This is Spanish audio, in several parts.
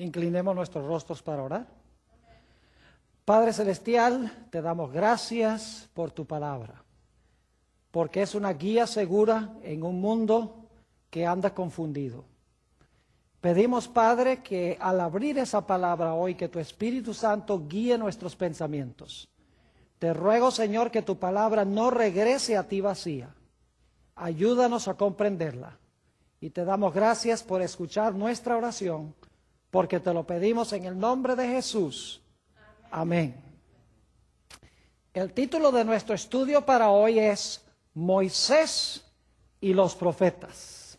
Inclinemos nuestros rostros para orar. Padre Celestial, te damos gracias por tu palabra, porque es una guía segura en un mundo que anda confundido. Pedimos, Padre, que al abrir esa palabra hoy, que tu Espíritu Santo guíe nuestros pensamientos. Te ruego, Señor, que tu palabra no regrese a ti vacía. Ayúdanos a comprenderla. Y te damos gracias por escuchar nuestra oración, porque te lo pedimos en el nombre de Jesús. Amén. El título de nuestro estudio para hoy es Moisés y los profetas.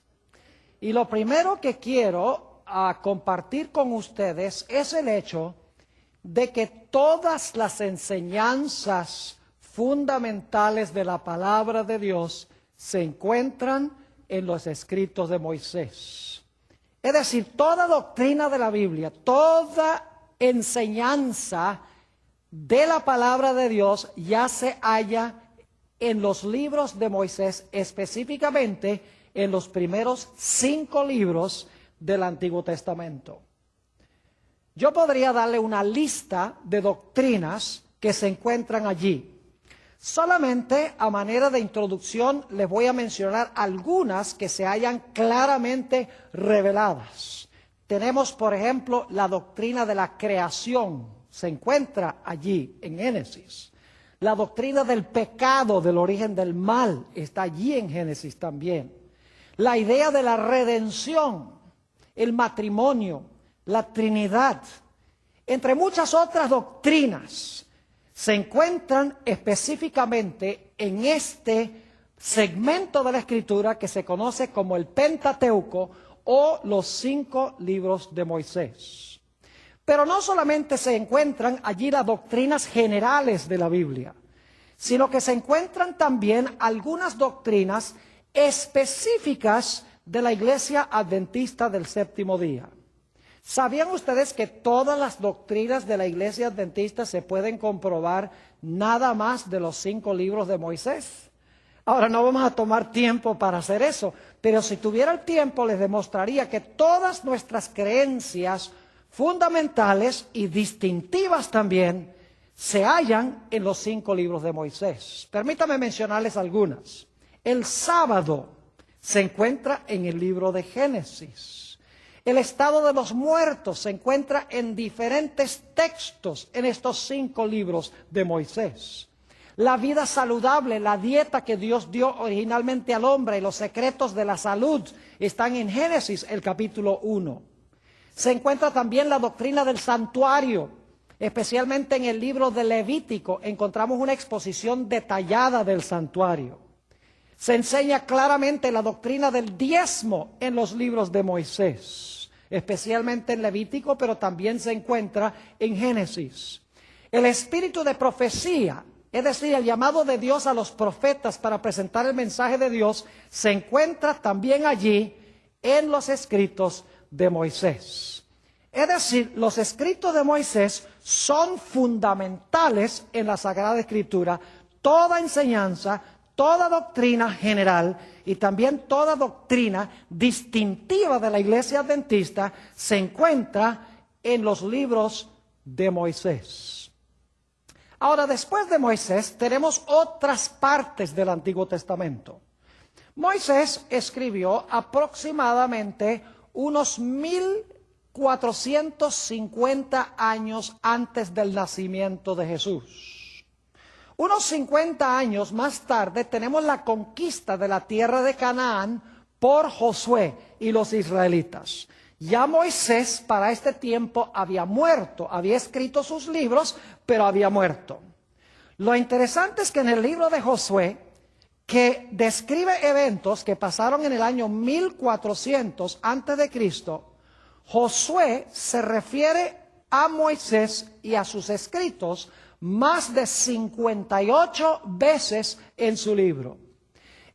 Y lo primero que quiero compartir con ustedes es el hecho de que todas las enseñanzas fundamentales de la palabra de Dios se encuentran en los escritos de Moisés. Es decir, toda doctrina de la Biblia, toda enseñanza de la palabra de Dios ya se halla en los libros de Moisés, específicamente en los primeros 5 libros del Antiguo Testamento. Yo podría darle una lista de doctrinas que se encuentran allí. Solamente a manera de introducción les voy a mencionar algunas que se hallan claramente reveladas. Tenemos, por ejemplo, la doctrina de la creación, se encuentra allí en Génesis. La doctrina del pecado, del origen del mal, está allí en Génesis también. La idea de la redención, el matrimonio, la Trinidad, entre muchas otras doctrinas, se encuentran específicamente en este segmento de la Escritura que se conoce como el Pentateuco o los 5 libros de Moisés. Pero no solamente se encuentran allí las doctrinas generales de la Biblia, sino que se encuentran también algunas doctrinas específicas de la Iglesia Adventista del Séptimo Día. ¿Sabían ustedes que todas las doctrinas de la Iglesia Adventista se pueden comprobar nada más de los 5 libros de Moisés? Ahora no vamos a tomar tiempo para hacer eso, pero si tuviera el tiempo les demostraría que todas nuestras creencias fundamentales y distintivas también se hallan en los 5 libros de Moisés. Permítame mencionarles algunas. El sábado se encuentra en el libro de Génesis. El estado de los muertos se encuentra en diferentes textos en estos 5 libros de Moisés. La vida saludable, la dieta que Dios dio originalmente al hombre y los secretos de la salud están en Génesis, el capítulo 1. Se encuentra también la doctrina del santuario, especialmente en el libro de Levítico encontramos una exposición detallada del santuario. Se enseña claramente la doctrina del diezmo en los libros de Moisés, especialmente en Levítico, pero también se encuentra en Génesis. El espíritu de profecía, es decir, el llamado de Dios a los profetas para presentar el mensaje de Dios, se encuentra también allí en los escritos de Moisés. Es decir, los escritos de Moisés son fundamentales en la Sagrada Escritura. Toda enseñanza, toda doctrina general y también toda doctrina distintiva de la Iglesia Adventista se encuentra en los libros de Moisés. Ahora, después de Moisés, tenemos otras partes del Antiguo Testamento. Moisés escribió aproximadamente unos 1450 años antes del nacimiento de Jesús. Unos 50 años más tarde tenemos la conquista de la tierra de Canaán por Josué y los israelitas. Ya Moisés para este tiempo había muerto, había escrito sus libros, pero había muerto. Lo interesante es que en el libro de Josué, que describe eventos que pasaron en el año 1400 antes de Cristo, Josué se refiere a Moisés y a sus escritos más de 58 veces en su libro.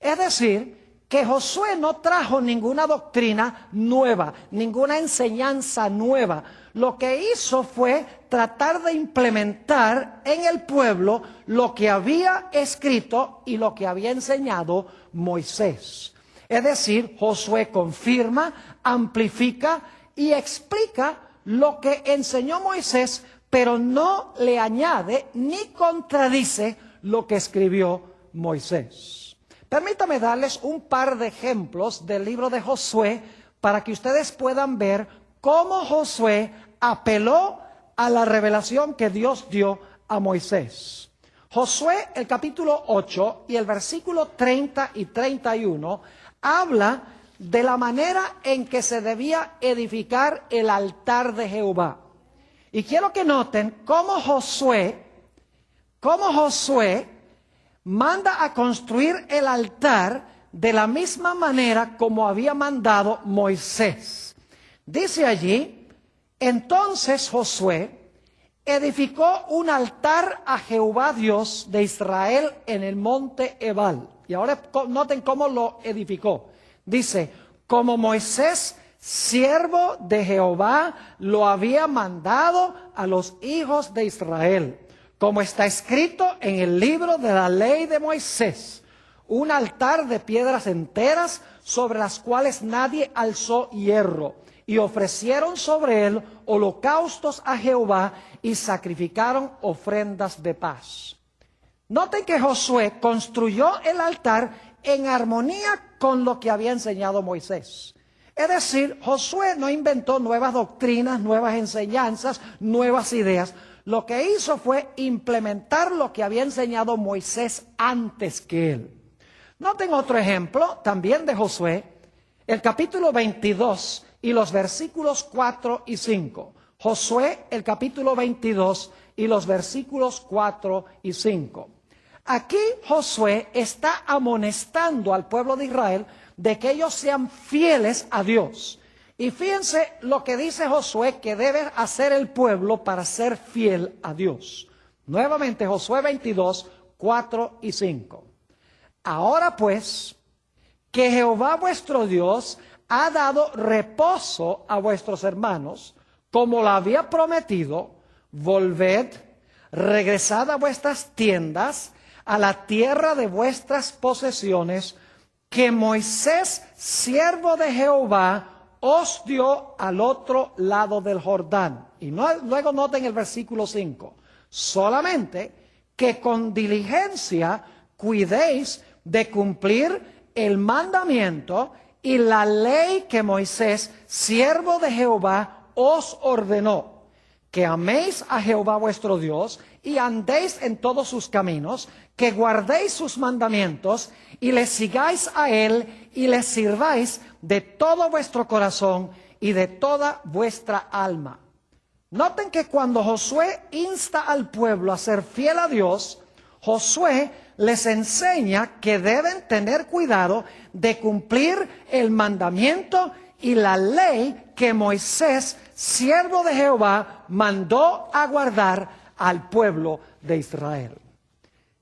Es decir, que Josué no trajo ninguna doctrina nueva, ninguna enseñanza nueva. Lo que hizo fue tratar de implementar en el pueblo lo que había escrito y lo que había enseñado Moisés. Es decir, Josué confirma, amplifica y explica lo que enseñó Moisés, pero no le añade ni contradice lo que escribió Moisés. Permítame darles un par de ejemplos del libro de Josué para que ustedes puedan ver cómo Josué apeló a la revelación que Dios dio a Moisés. Josué, el capítulo 8 y el versículo 30 y 31, habla de la manera en que se debía edificar el altar de Jehová. Y quiero que noten cómo Josué manda a construir el altar de la misma manera como había mandado Moisés. Dice allí, entonces Josué edificó un altar a Jehová Dios de Israel en el monte Ebal. Y ahora noten cómo lo edificó. Dice, como Moisés, siervo de Jehová, lo había mandado a los hijos de Israel, como está escrito en el libro de la ley de Moisés, un altar de piedras enteras sobre las cuales nadie alzó hierro, y ofrecieron sobre él holocaustos a Jehová y sacrificaron ofrendas de paz. Noten que Josué construyó el altar en armonía con lo que había enseñado Moisés. Es decir, Josué no inventó nuevas doctrinas, nuevas enseñanzas, nuevas ideas. Lo que hizo fue implementar lo que había enseñado Moisés antes que él. Noten otro ejemplo también de Josué, el capítulo 22 y los versículos 4 y 5. Josué, el capítulo 22 y los versículos 4 y 5. Aquí Josué está amonestando al pueblo de Israel de que ellos sean fieles a Dios. Y fíjense lo que dice Josué que debe hacer el pueblo para ser fiel a Dios. Nuevamente Josué 22, 4 y 5. Ahora pues, que Jehová vuestro Dios ha dado reposo a vuestros hermanos, como lo había prometido, volved, regresad a vuestras tiendas, a la tierra de vuestras posesiones, que Moisés, siervo de Jehová, os dio al otro lado del Jordán. Y luego noten el versículo 5. Solamente que con diligencia cuidéis de cumplir el mandamiento y la ley que Moisés, siervo de Jehová, os ordenó, que améis a Jehová vuestro Dios y andéis en todos sus caminos, que guardéis sus mandamientos y le sigáis a él y le sirváis de todo vuestro corazón y de toda vuestra alma. Noten que cuando Josué insta al pueblo a ser fiel a Dios, Josué les enseña que deben tener cuidado de cumplir el mandamiento y la ley que Moisés, siervo de Jehová, mandó a guardar al pueblo de Israel.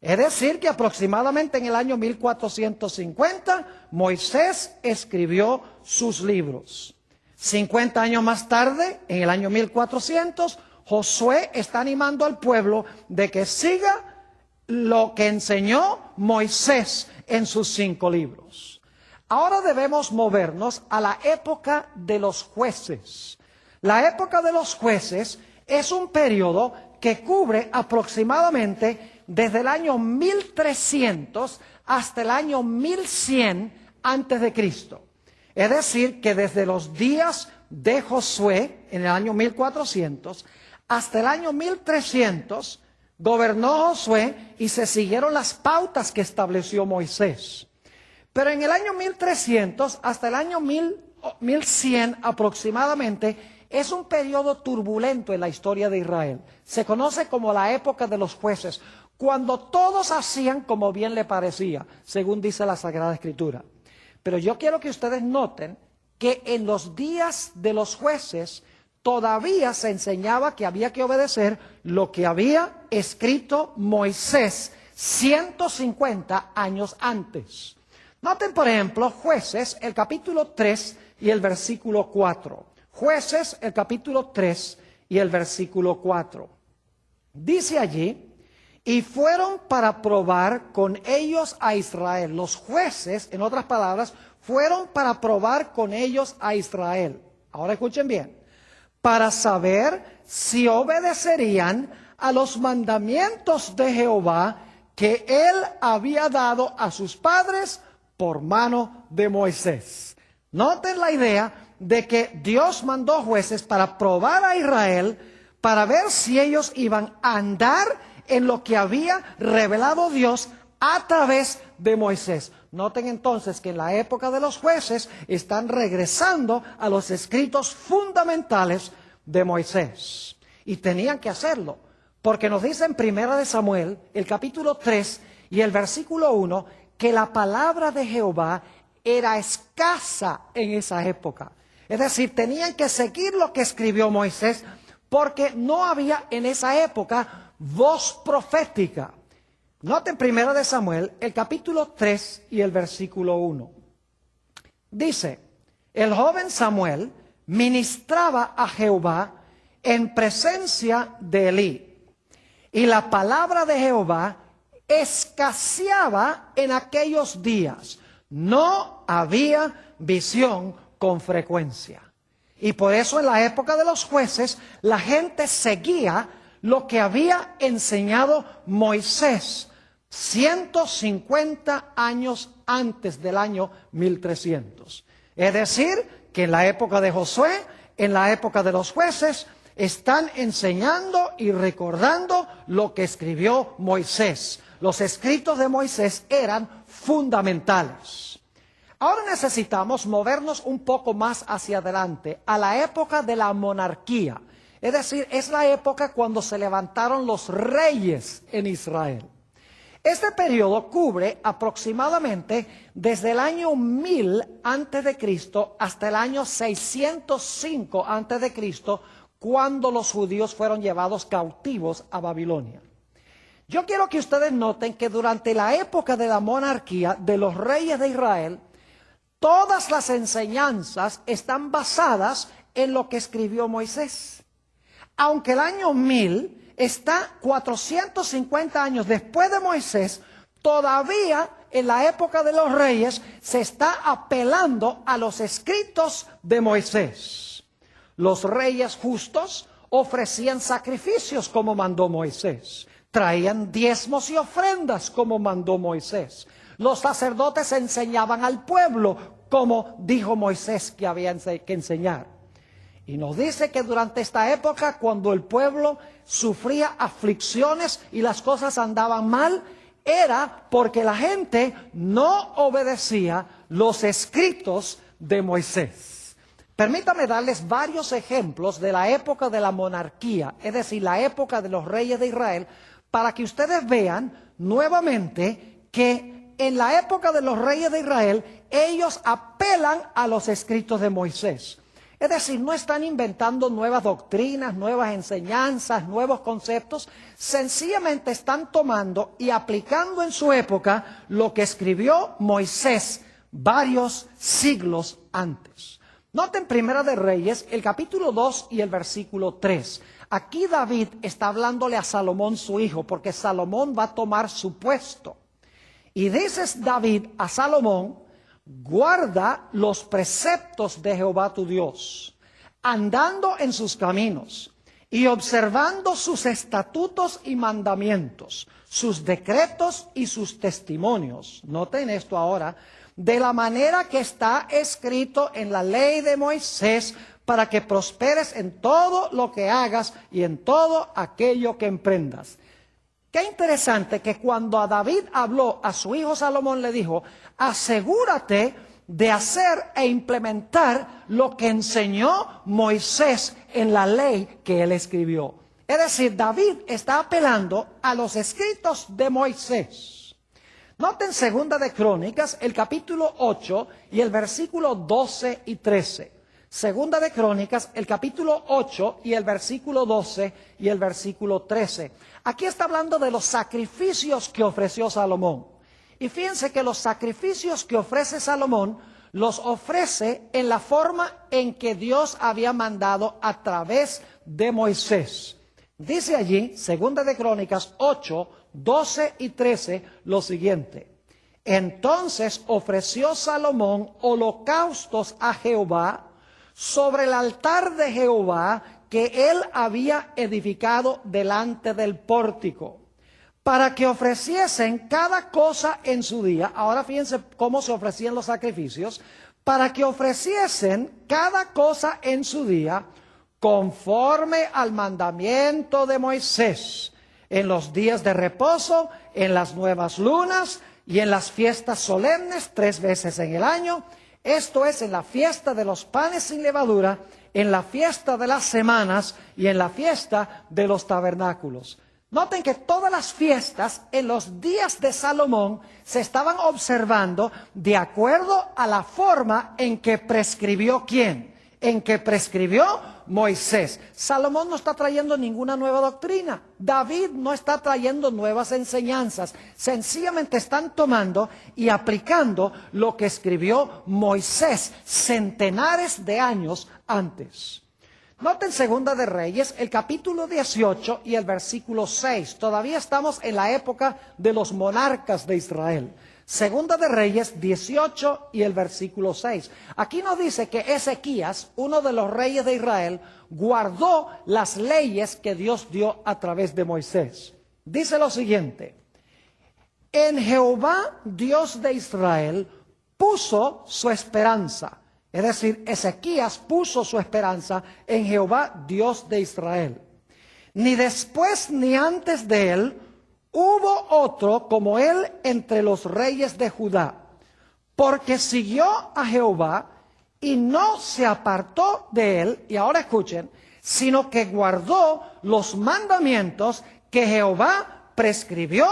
Es decir, que aproximadamente en el año 1450, Moisés escribió sus libros. 50 años más tarde, en el año 1400, Josué está animando al pueblo de que siga lo que enseñó Moisés en sus 5 libros. Ahora debemos movernos a la época de los jueces. La época de los jueces es un periodo que cubre aproximadamente desde el año 1300 hasta el año 1100 antes de Cristo. Es decir, que desde los días de Josué, en el año 1400, hasta el año 1300, gobernó Josué y se siguieron las pautas que estableció Moisés. Pero en el año 1300 hasta el año 1100 aproximadamente, es un periodo turbulento en la historia de Israel. Se conoce como la época de los jueces, cuando todos hacían como bien le parecía, según dice la Sagrada Escritura. Pero yo quiero que ustedes noten que en los días de los jueces todavía se enseñaba que había que obedecer lo que había escrito Moisés 150 años antes. Noten, por ejemplo, Jueces, el capítulo 3 y el versículo 4. Jueces, el capítulo 3 y el versículo 4. Dice allí, y fueron para probar con ellos a Israel. Los jueces, en otras palabras, fueron para probar con ellos a Israel. Ahora escuchen bien. para saber si obedecerían a los mandamientos de Jehová que él había dado a sus padres por mano de Moisés. Noten la idea de que Dios mandó jueces para probar a Israel, para ver si ellos iban a andar en lo que había revelado Dios a través de Moisés. Noten entonces que en la época de los jueces están regresando a los escritos fundamentales de Moisés. Y tenían que hacerlo, porque nos dice en Primera de Samuel, el capítulo 3 y el versículo 1, que la palabra de Jehová era escasa en esa época. Es decir, tenían que seguir lo que escribió Moisés, porque no había en esa época voz profética. Noten Primera de Samuel, el capítulo 3 y el versículo 1. Dice, el joven Samuel ministraba a Jehová en presencia de Elí, y la palabra de Jehová escaseaba en aquellos días. No había visión con frecuencia. Y por eso en la época de los jueces, la gente seguía lo que había enseñado Moisés 150 años antes del año 1300. Es decir, que en la época de Josué, en la época de los jueces, están enseñando y recordando lo que escribió Moisés. Los escritos de Moisés eran fundamentales. Ahora necesitamos movernos un poco más hacia adelante, a la época de la monarquía. Es decir, es la época cuando se levantaron los reyes en Israel. Este periodo cubre aproximadamente desde el año 1000 antes de Cristo hasta el año 605 antes de Cristo, cuando los judíos fueron llevados cautivos a Babilonia. Yo quiero que ustedes noten que durante la época de la monarquía de los reyes de Israel, todas las enseñanzas están basadas en lo que escribió Moisés. Aunque el año 1000 está 450 años después de Moisés, todavía en la época de los reyes se está apelando a los escritos de Moisés. Los reyes justos ofrecían sacrificios como mandó Moisés. Traían diezmos y ofrendas como mandó Moisés. Los sacerdotes enseñaban al pueblo como dijo Moisés que había que enseñar. Y nos dice que durante esta época, cuando el pueblo sufría aflicciones y las cosas andaban mal, era porque la gente no obedecía los escritos de Moisés. Permítame darles varios ejemplos de la época de la monarquía, es decir, la época de los reyes de Israel, para que ustedes vean nuevamente que en la época de los reyes de Israel, ellos apelan a los escritos de Moisés. Es decir, no están inventando nuevas doctrinas, nuevas enseñanzas, nuevos conceptos. Sencillamente están tomando y aplicando en su época lo que escribió Moisés varios siglos antes. Noten Primera de Reyes, el capítulo 2 y el versículo 3. Aquí David está hablándole a Salomón su hijo, porque Salomón va a tomar su puesto. Y dice David a Salomón: guarda los preceptos de Jehová tu Dios, andando en sus caminos y observando sus estatutos y mandamientos, sus decretos y sus testimonios. Noten esto ahora, de la manera que está escrito en la ley de Moisés, para que prosperes en todo lo que hagas y en todo aquello que emprendas. Qué interesante que cuando a David habló a su hijo Salomón, le dijo: asegúrate de hacer e implementar lo que enseñó Moisés en la ley que él escribió. Es decir, David está apelando a los escritos de Moisés. Noten Segunda de Crónicas, el capítulo 8 y el versículo 12 y 13. Segunda de Crónicas, el capítulo 8 y el versículo 12 y el versículo 13. Aquí está hablando de los sacrificios que ofreció Salomón. Y fíjense que los sacrificios que ofrece Salomón los ofrece en la forma en que Dios había mandado a través de Moisés. Dice allí, Segunda de Crónicas 8, 12 y 13, lo siguiente: entonces ofreció Salomón holocaustos a Jehová sobre el altar de Jehová que él había edificado delante del pórtico, para que ofreciesen cada cosa en su día. Ahora fíjense cómo se ofrecían los sacrificios. Para que ofreciesen cada cosa en su día, conforme al mandamiento de Moisés, en los días de reposo, en las nuevas lunas y en las fiestas solemnes 3 veces en el año. Esto es, en la fiesta de los panes sin levadura, en la fiesta de las semanas y en la fiesta de los tabernáculos. Noten que todas las fiestas en los días de Salomón se estaban observando de acuerdo a la forma en que prescribió ¿quién? En que prescribió Moisés. Salomón no está trayendo ninguna nueva doctrina. David no está trayendo nuevas enseñanzas. Sencillamente están tomando y aplicando lo que escribió Moisés centenares de años antes. Noten Segunda de Reyes, el capítulo 18 y el versículo 6. Todavía estamos en la época de los monarcas de Israel. Segunda de Reyes 18 y el versículo 6. Aquí nos dice que Ezequías, uno de los reyes de Israel, guardó las leyes que Dios dio a través de Moisés. Dice lo siguiente: en Jehová, Dios de Israel, puso su esperanza. Es decir, Ezequías puso su esperanza en Jehová, Dios de Israel. Ni después ni antes de él hubo otro como él entre los reyes de Judá, porque siguió a Jehová y no se apartó de él, y ahora escuchen, sino que guardó los mandamientos que Jehová prescribió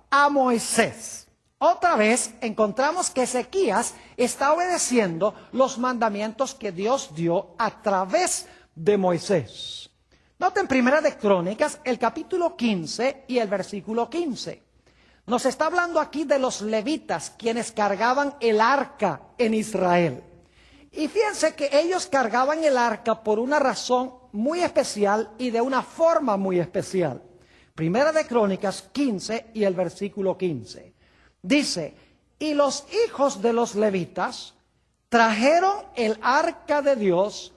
a Moisés. Otra vez encontramos que Ezequías está obedeciendo los mandamientos que Dios dio a través de Moisés. Noten Primera de Crónicas, el capítulo 15 y el versículo 15. Nos está hablando aquí de los levitas, quienes cargaban el arca en Israel. Y fíjense que ellos cargaban el arca por una razón muy especial y de una forma muy especial. Primera de Crónicas 15 y el versículo 15. Dice: y los hijos de los levitas trajeron el arca de Dios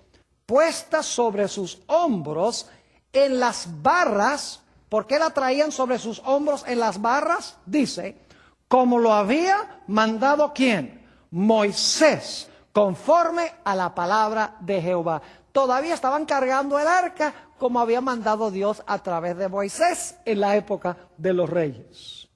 puesta sobre sus hombros en las barras. ¿Por qué la traían sobre sus hombros en las barras? Dice, como lo había mandado ¿quién? Moisés, conforme a la palabra de Jehová. Todavía estaban cargando el arca como había mandado Dios a través de Moisés en la época de los reyes.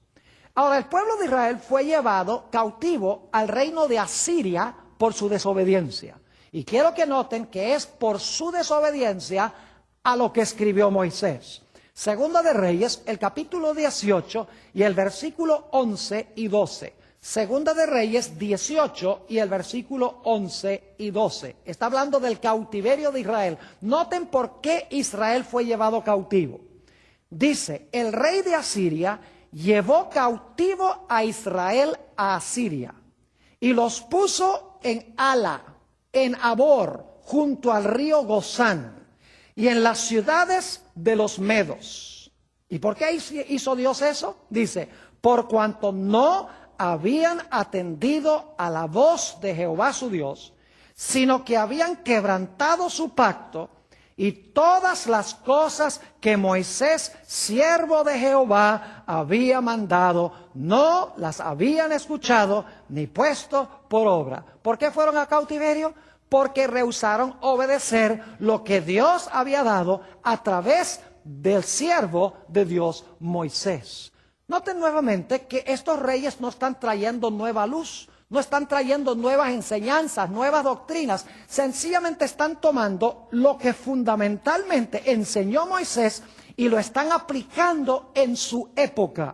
Ahora, el pueblo de Israel fue llevado cautivo al reino de Asiria por su desobediencia. Y quiero que noten que es por su desobediencia a lo que escribió Moisés. Segunda de Reyes, el capítulo 18 y el versículo 11 y 12. Segunda de Reyes 18 y el versículo 11 y 12. Está hablando del cautiverio de Israel. Noten por qué Israel fue llevado cautivo. Dice, el rey de Asiria llevó cautivo a Israel a Asiria y los puso en Ala, en Abor, junto al río Gozán y en las ciudades de los medos. ¿Y por qué hizo Dios eso? Dice, por cuanto no habían atendido a la voz de Jehová su Dios, sino que habían quebrantado su pacto, y todas las cosas que Moisés, siervo de Jehová, había mandado, no las habían escuchado ni puesto por obra. ¿Por qué fueron a cautiverio? Porque rehusaron obedecer lo que Dios había dado a través del siervo de Dios, Moisés. Noten nuevamente que estos reyes no están trayendo nueva luz, no están trayendo nuevas enseñanzas, nuevas doctrinas. Sencillamente están tomando lo que fundamentalmente enseñó Moisés y lo están aplicando en su época.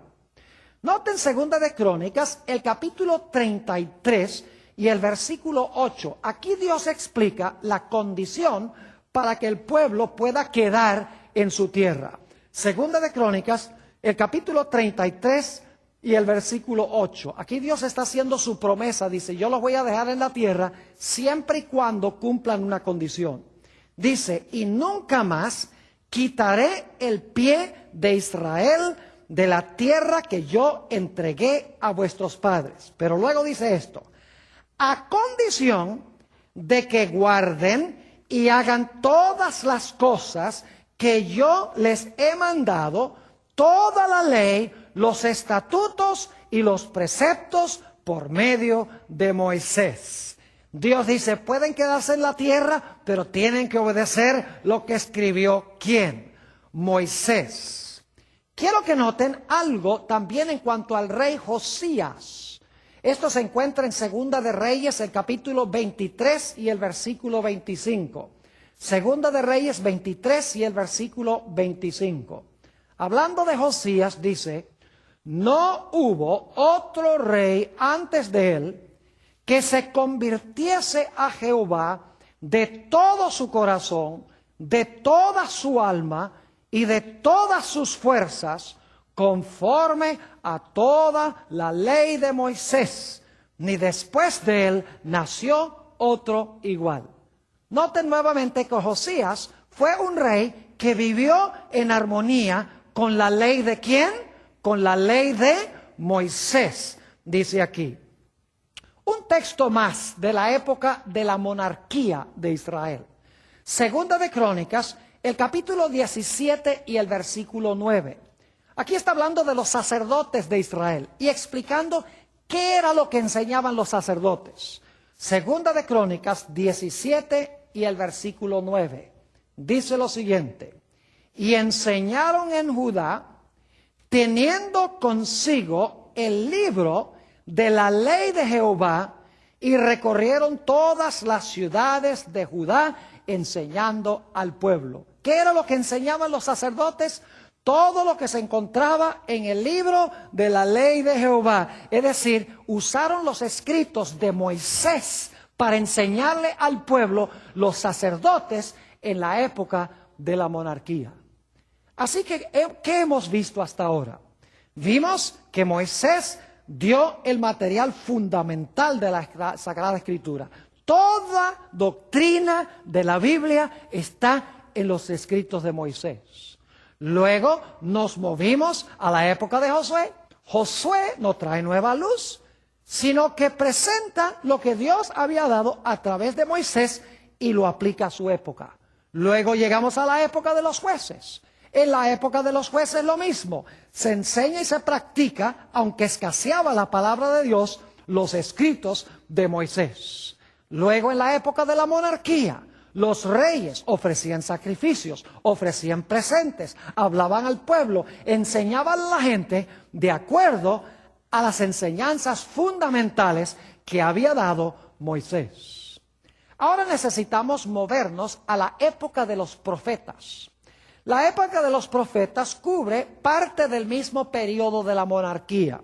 Noten Segunda de Crónicas, el capítulo 33 y el versículo 8. Aquí Dios explica la condición para que el pueblo pueda quedar en su tierra. Segunda de Crónicas, el capítulo 33 y el versículo 8. Aquí Dios está haciendo su promesa. Dice, yo los voy a dejar en la tierra siempre y cuando cumplan una condición. Dice, y nunca más quitaré el pie de Israel de la tierra que yo entregué a vuestros padres. Pero luego dice esto, a condición de que guarden y hagan todas las cosas que yo les he mandado, toda la ley, los estatutos y los preceptos por medio de Moisés. Dios dice, pueden quedarse en la tierra, pero tienen que obedecer lo que escribió ¿quién? Moisés. Quiero que noten algo también en cuanto al rey Josías. Esto se encuentra en Segunda de Reyes, el capítulo 23 y el versículo 25. Segunda de Reyes 23 y el versículo 25. Hablando de Josías, dice, no hubo otro rey antes de él que se convirtiese a Jehová de todo su corazón, de toda su alma y de todas sus fuerzas, conforme a toda la ley de Moisés, ni después de él nació otro igual. Noten nuevamente que Josías fue un rey que vivió en armonía con la ley de ¿quién? Con la ley de Moisés, dice aquí. Un texto más de la época de la monarquía de Israel. Segunda de Crónicas, el capítulo 17 y el versículo 9. Aquí está hablando de los sacerdotes de Israel y explicando qué era lo que enseñaban los sacerdotes. Segunda de Crónicas 17 y el versículo 9. Dice lo siguiente: y enseñaron en Judá, teniendo consigo el libro de la ley de Jehová, y recorrieron todas las ciudades de Judá enseñando al pueblo. ¿Qué era lo que enseñaban los sacerdotes? Todo lo que se encontraba en el libro de la ley de Jehová. Es decir, usaron los escritos de Moisés para enseñarle al pueblo los sacerdotes en la época de la monarquía. Así que, ¿qué hemos visto hasta ahora? Vimos que Moisés dio el material fundamental de la Sagrada Escritura. Toda doctrina de la Biblia está en los escritos de Moisés. Luego nos movimos a la época de Josué. Josué no trae nueva luz, sino que presenta lo que Dios había dado a través de Moisés y lo aplica a su época. Luego llegamos a la época de los jueces. En la época de los jueces lo mismo. Se enseña y se practica, aunque escaseaba la palabra de Dios, los escritos de Moisés. Luego en la época de la monarquía, los reyes ofrecían sacrificios, ofrecían presentes, hablaban al pueblo, enseñaban a la gente de acuerdo a las enseñanzas fundamentales que había dado Moisés. Ahora necesitamos movernos a la época de los profetas. La época de los profetas cubre parte del mismo periodo de la monarquía.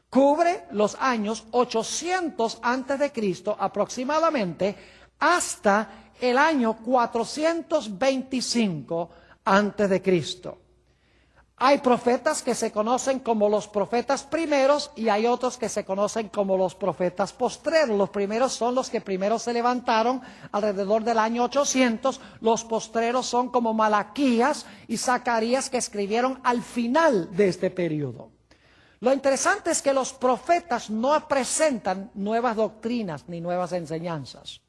Cubre los años 800 antes de Cristo aproximadamente hasta el año 425 antes de Cristo. Hay profetas que se conocen como los profetas primeros y hay otros que se conocen como los profetas postreros. Los primeros son los que primero se levantaron alrededor del año 800. Los postreros son como Malaquías y Zacarías, que escribieron al final de este periodo. Lo interesante es que los profetas no presentan nuevas doctrinas ni nuevas enseñanzas.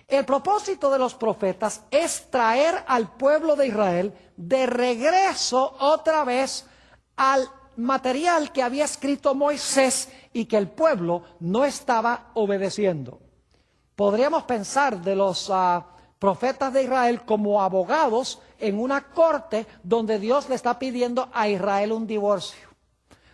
El propósito de los profetas es traer al pueblo de Israel de regreso otra vez al material que había escrito Moisés y que el pueblo no estaba obedeciendo. Podríamos pensar de los profetas de Israel como abogados en una corte donde Dios le está pidiendo a Israel un divorcio.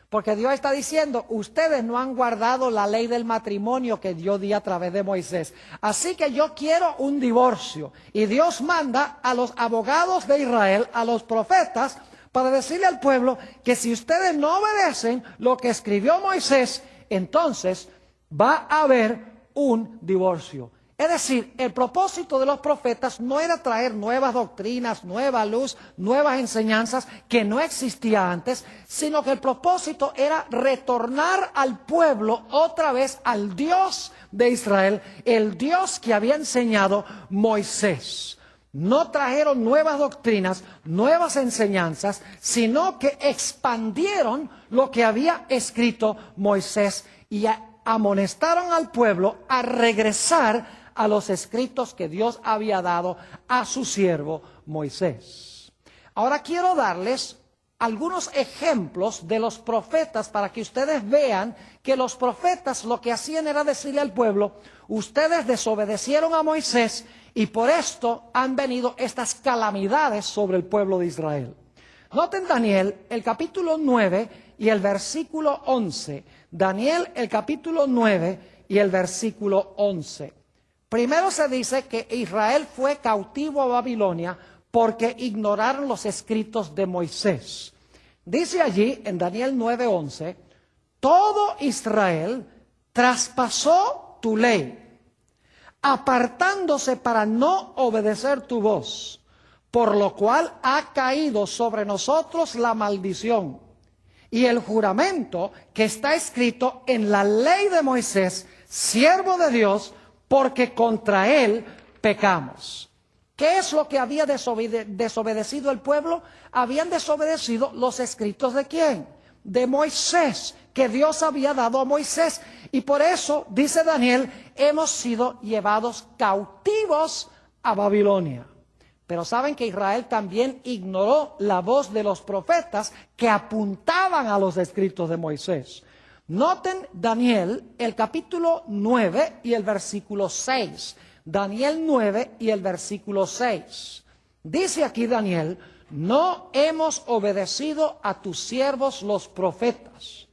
Porque Dios está diciendo, ustedes no han guardado la ley del matrimonio que yo di a través de Moisés. Así que yo quiero un divorcio. Y Dios manda a los abogados de Israel, a los profetas, para decirle al pueblo que si ustedes no obedecen lo que escribió Moisés, entonces va a haber un divorcio. Es decir, el propósito de los profetas no era traer nuevas doctrinas, nueva luz, nuevas enseñanzas que no existía antes, sino que el propósito era retornar al pueblo otra vez al Dios de Israel, el Dios que había enseñado Moisés. No trajeron nuevas doctrinas, nuevas enseñanzas, sino que expandieron lo que había escrito Moisés y amonestaron al pueblo a regresar a los escritos que Dios había dado a su siervo Moisés. Ahora quiero darles algunos ejemplos de los profetas para que ustedes vean que los profetas lo que hacían era decirle al pueblo: ustedes desobedecieron a Moisés y por esto han venido estas calamidades sobre el pueblo de Israel. Noten Daniel, el capítulo 9 y el versículo 11. Daniel, el capítulo 9 y el versículo 11. Primero se dice que Israel fue cautivo a Babilonia porque ignoraron los escritos de Moisés. Dice allí en Daniel 9:11, todo Israel traspasó tu ley, apartándose para no obedecer tu voz, por lo cual ha caído sobre nosotros la maldición y el juramento que está escrito en la ley de Moisés, siervo de Dios, porque contra él pecamos. ¿Qué es lo que había desobedecido el pueblo? Habían desobedecido los escritos ¿de quién? De Moisés, que Dios había dado a Moisés. Y por eso, dice Daniel, hemos sido llevados cautivos a Babilonia. Pero saben que Israel también ignoró la voz de los profetas que apuntaban a los escritos de Moisés. Noten Daniel, el capítulo 9 y el versículo 6. Daniel 9 y el versículo 6. Dice aquí Daniel: no hemos obedecido a tus siervos los profetas,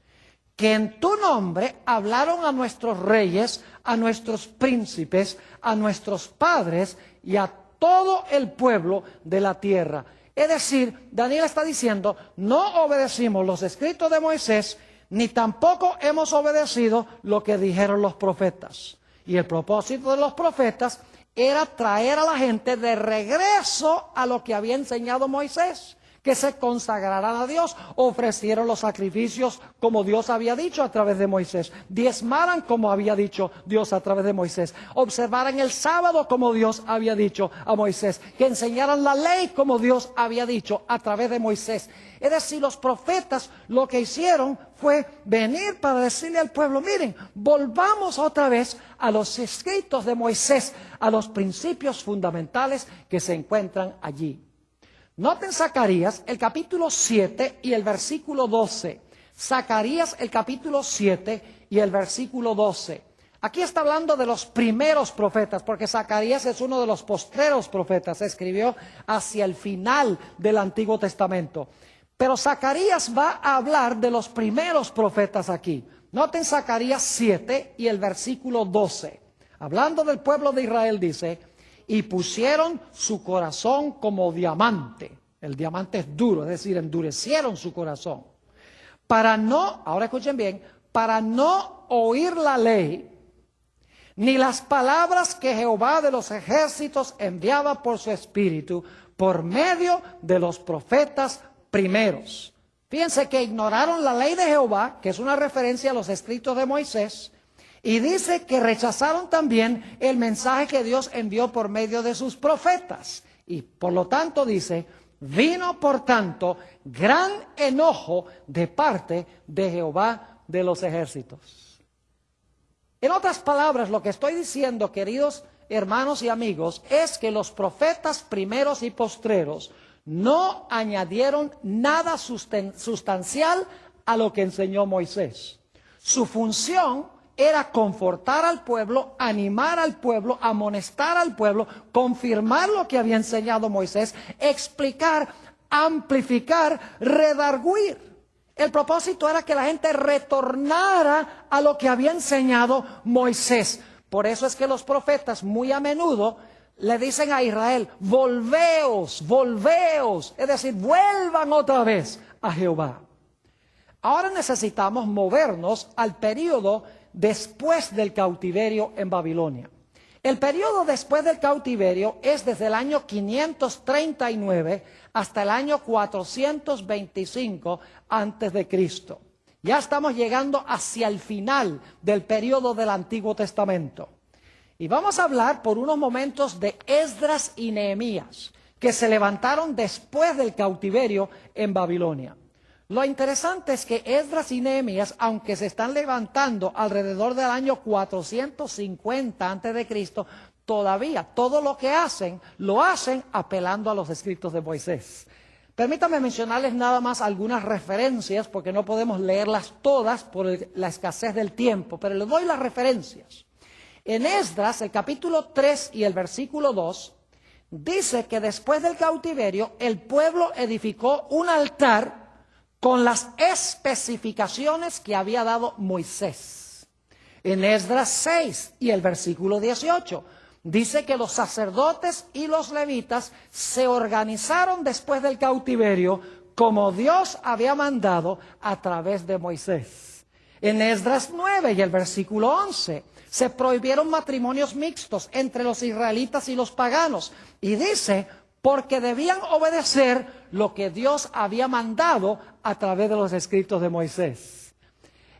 que en tu nombre hablaron a nuestros reyes, a nuestros príncipes, a nuestros padres y a todo el pueblo de la tierra. Es decir, Daniel está diciendo: no obedecimos los escritos de Moisés, ni tampoco hemos obedecido lo que dijeron los profetas. Y el propósito de los profetas era traer a la gente de regreso a lo que había enseñado Moisés, que se consagraran a Dios, ofrecieron los sacrificios como Dios había dicho a través de Moisés, diezmaran como había dicho Dios a través de Moisés, observaran el sábado como Dios había dicho a Moisés, que enseñaran la ley como Dios había dicho a través de Moisés. Es decir, los profetas lo que hicieron fue venir para decirle al pueblo: miren, volvamos otra vez a los escritos de Moisés, a los principios fundamentales que se encuentran allí. Noten Zacarías, el capítulo 7 y el versículo 12. Zacarías, el capítulo 7 y el versículo 12. Aquí está hablando de los primeros profetas, porque Zacarías es uno de los postreros profetas. Se escribió hacia el final del Antiguo Testamento. Pero Zacarías va a hablar de los primeros profetas aquí. Noten Zacarías 7 y el versículo 12. Hablando del pueblo de Israel dice: y pusieron su corazón como diamante. El diamante es duro, es decir, endurecieron su corazón. Para no, ahora escuchen bien, para no oír la ley, ni las palabras que Jehová de los ejércitos enviaba por su espíritu, por medio de los profetas primeros. Fíjense que ignoraron la ley de Jehová, que es una referencia a los escritos de Moisés, y dice que rechazaron también el mensaje que Dios envió por medio de sus profetas. Y por lo tanto dice: vino por tanto gran enojo de parte de Jehová de los ejércitos. En otras palabras, lo que estoy diciendo, queridos hermanos y amigos, es que los profetas primeros y postreros no añadieron nada sustancial a lo que enseñó Moisés. Su función era confortar al pueblo, animar al pueblo, amonestar al pueblo, confirmar lo que había enseñado Moisés, explicar, amplificar, redarguir. El propósito era que la gente retornara a lo que había enseñado Moisés. Por eso es que los profetas muy a menudo le dicen a Israel: volveos, volveos, es decir, vuelvan otra vez a Jehová. Ahora necesitamos movernos al periodo después del cautiverio en Babilonia. El periodo después del cautiverio es desde el año 539 hasta el año 425 antes de Cristo. Ya estamos llegando hacia el final del periodo del Antiguo Testamento. Y vamos a hablar por unos momentos de Esdras y Nehemías, que se levantaron después del cautiverio en Babilonia. Lo interesante es que Esdras y Nehemías, aunque se están levantando alrededor del año 450 a.C., todavía. Todo lo que hacen, lo hacen apelando a los escritos de Moisés. Permítanme mencionarles nada más algunas referencias, porque no podemos leerlas todas por la escasez del tiempo, pero les doy las referencias. En Esdras, el capítulo 3 y el versículo 2, dice que después del cautiverio, el pueblo edificó un altar con las especificaciones que había dado Moisés. En Esdras 6 y el versículo 18, dice que los sacerdotes y los levitas se organizaron después del cautiverio como Dios había mandado a través de Moisés. En Esdras 9 y el versículo 11 se prohibieron matrimonios mixtos entre los israelitas y los paganos. Y dice, porque debían obedecer lo que Dios había mandado a través de los escritos de Moisés.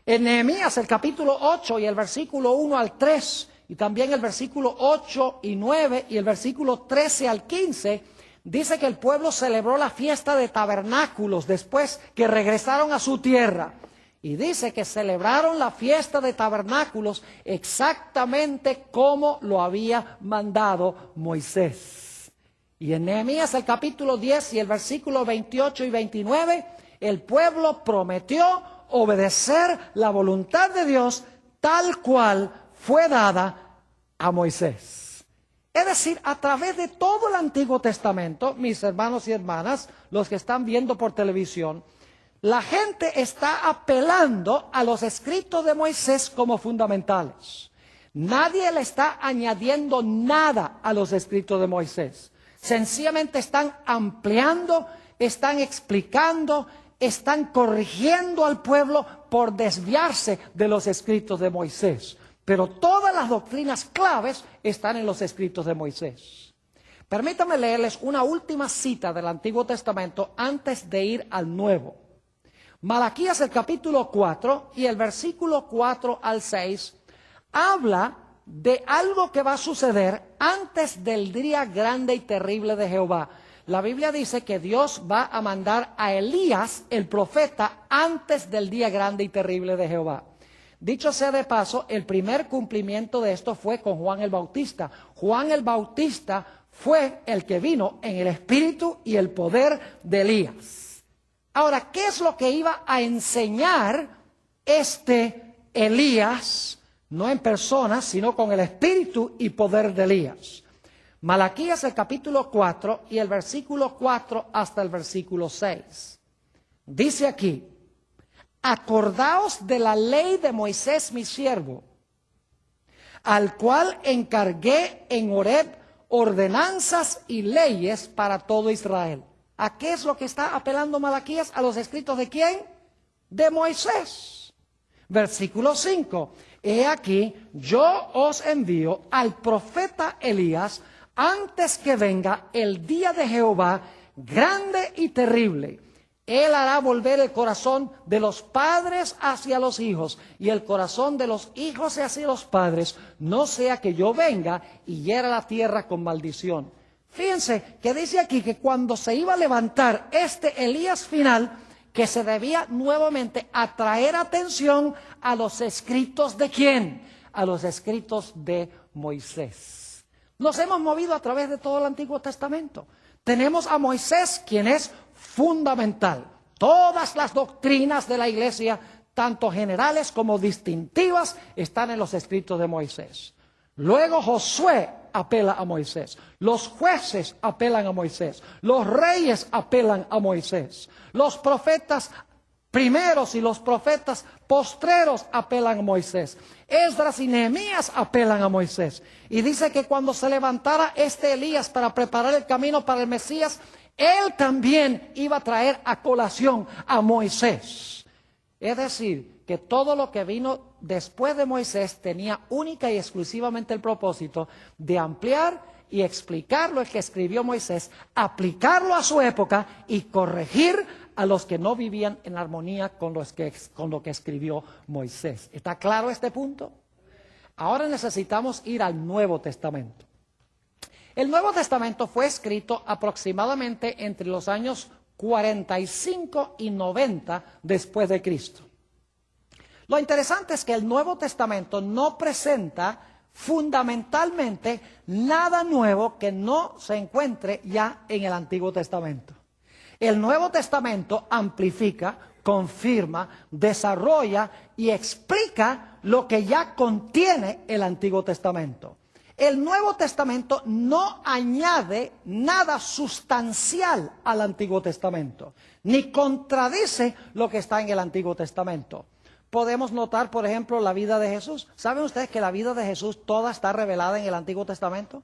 En Nehemías, el capítulo 8 y el versículo 1 al 3, y también el versículo 8 y 9 y el versículo 13 al 15, dice que el pueblo celebró la fiesta de tabernáculos después que regresaron a su tierra. Y dice que celebraron la fiesta de tabernáculos exactamente como lo había mandado Moisés. Y en Nehemías, el capítulo 10 y el versículo 28 y 29, el pueblo prometió obedecer la voluntad de Dios tal cual fue dada a Moisés. Es decir, a través de todo el Antiguo Testamento, mis hermanos y hermanas, los que están viendo por televisión, la gente está apelando a los escritos de Moisés como fundamentales. Nadie le está añadiendo nada a los escritos de Moisés. Sencillamente están ampliando, están explicando, están corrigiendo al pueblo por desviarse de los escritos de Moisés. Pero todas las doctrinas claves están en los escritos de Moisés. Permítanme leerles una última cita del Antiguo Testamento antes de ir al Nuevo. Malaquías, el capítulo 4 y el versículo 4 al 6 habla de algo que va a suceder antes del día grande y terrible de Jehová. La Biblia dice que Dios va a mandar a Elías, el profeta, antes del día grande y terrible de Jehová. Dicho sea de paso, el primer cumplimiento de esto fue con Juan el Bautista. Juan el Bautista fue el que vino en el espíritu y el poder de Elías. Ahora, ¿qué es lo que iba a enseñar este Elías? No en persona, sino con el espíritu y poder de Elías. Malaquías, el capítulo 4 y el versículo 4 hasta el versículo 6. Dice aquí: acordaos de la ley de Moisés mi siervo, al cual encargué en Horeb ordenanzas y leyes para todo Israel. ¿A qué es lo que está apelando Malaquías? ¿A los escritos de quién? De Moisés. Versículo 5. He aquí, yo os envío al profeta Elías antes que venga el día de Jehová grande y terrible. Él hará volver el corazón de los padres hacia los hijos y el corazón de los hijos hacia los padres, no sea que yo venga y hiera la tierra con maldición. Fíjense que dice aquí que cuando se iba a levantar este Elías final, que se debía nuevamente atraer atención a los escritos de ¿quién? A los escritos de Moisés. Nos hemos movido a través de todo el Antiguo Testamento. Tenemos a Moisés, quien es fundamental. Todas las doctrinas de la iglesia, tanto generales como distintivas, están en los escritos de Moisés. Luego Josué apela a Moisés, los jueces apelan a Moisés, los reyes apelan a Moisés, los profetas primeros y los profetas postreros apelan a Moisés, Esdras y Nehemías apelan a Moisés. Y dice que cuando se levantara este Elías para preparar el camino para el Mesías, él también iba a traer a colación a Moisés. Es decir, que todo lo que vino después de Moisés tenía única y exclusivamente el propósito de ampliar y explicar lo que escribió Moisés, aplicarlo a su época y corregir a los que no vivían en armonía con lo que escribió Moisés. ¿Está claro este punto? Ahora necesitamos ir al Nuevo Testamento. El Nuevo Testamento fue escrito aproximadamente entre los años 45 y 90 después de Cristo. Lo interesante es que el Nuevo Testamento no presenta fundamentalmente nada nuevo que no se encuentre ya en el Antiguo Testamento. El Nuevo Testamento amplifica, confirma, desarrolla y explica lo que ya contiene el Antiguo Testamento. El Nuevo Testamento no añade nada sustancial al Antiguo Testamento, ni contradice lo que está en el Antiguo Testamento. Podemos notar, por ejemplo, la vida de Jesús. ¿Saben ustedes que la vida de Jesús toda está revelada en el Antiguo Testamento?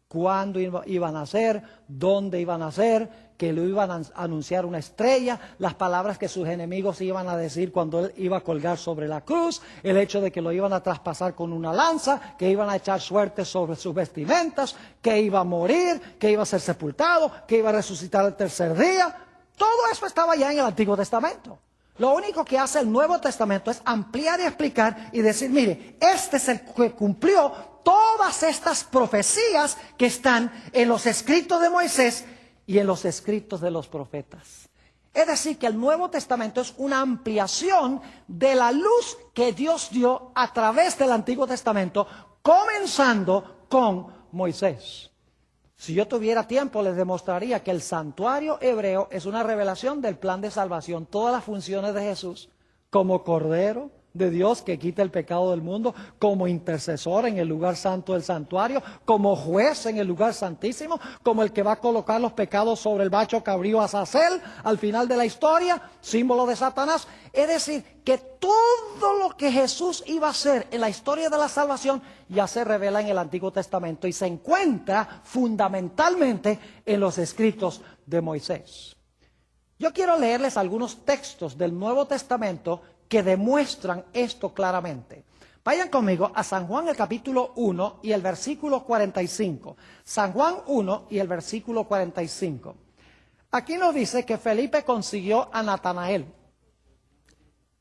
Cuándo iba a nacer, dónde iba a nacer, que lo iban a anunciar una estrella, las palabras que sus enemigos iban a decir cuando él iba a colgar sobre la cruz, el hecho de que lo iban a traspasar con una lanza, que iban a echar suerte sobre sus vestimentas, que iba a morir, que iba a ser sepultado, que iba a resucitar el tercer día. Todo eso estaba ya en el Antiguo Testamento. Lo único que hace el Nuevo Testamento es ampliar y explicar y decir, mire, este es el que cumplió todas estas profecías que están en los escritos de Moisés y en los escritos de los profetas. Es decir, que el Nuevo Testamento es una ampliación de la luz que Dios dio a través del Antiguo Testamento, comenzando con Moisés. Si yo tuviera tiempo, les demostraría que el santuario hebreo es una revelación del plan de salvación. Todas las funciones de Jesús, como Cordero de Dios que quita el pecado del mundo, como intercesor en el lugar santo del santuario, como juez en el lugar santísimo, como el que va a colocar los pecados sobre el macho cabrío Azazel al final de la historia, símbolo de Satanás. Es decir, que todo lo que Jesús iba a hacer en la historia de la salvación ya se revela en el Antiguo Testamento y se encuentra fundamentalmente en los escritos de Moisés. Yo quiero leerles algunos textos del Nuevo Testamento que demuestran esto claramente. Vayan conmigo a San Juan el capítulo 1 y el versículo 45. San Juan 1 y el versículo 45. Aquí nos dice que Felipe consiguió a Natanael.